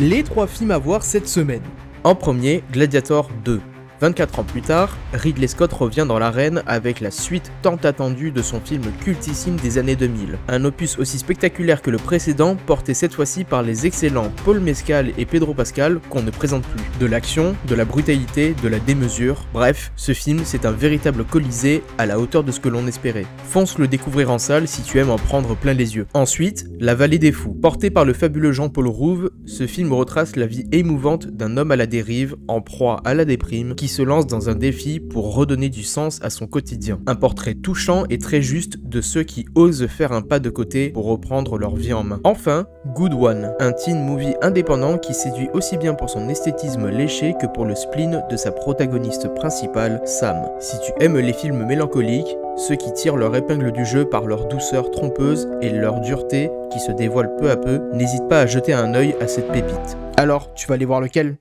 Les 3 films à voir cette semaine. En premier, Gladiator 2. 24 ans plus tard, Ridley Scott revient dans l'arène avec la suite tant attendue de son film cultissime des années 2000. Un opus aussi spectaculaire que le précédent, porté cette fois-ci par les excellents Paul Mescal et Pedro Pascal qu'on ne présente plus. De l'action, de la brutalité, de la démesure, bref, ce film c'est un véritable colisée à la hauteur de ce que l'on espérait. Fonce le découvrir en salle si tu aimes en prendre plein les yeux. Ensuite, La Vallée des Fous. Porté par le fabuleux Jean-Paul Rouve, ce film retrace la vie émouvante d'un homme à la dérive, en proie à la déprime, qui se lance dans un défi pour redonner du sens à son quotidien. Un portrait touchant et très juste de ceux qui osent faire un pas de côté pour reprendre leur vie en main. Enfin, Good One, un teen movie indépendant qui séduit aussi bien pour son esthétisme léché que pour le spleen de sa protagoniste principale, Sam. Si tu aimes les films mélancoliques, ceux qui tirent leur épingle du jeu par leur douceur trompeuse et leur dureté qui se dévoile peu à peu, n'hésite pas à jeter un œil à cette pépite. Alors, tu vas aller voir lequel ?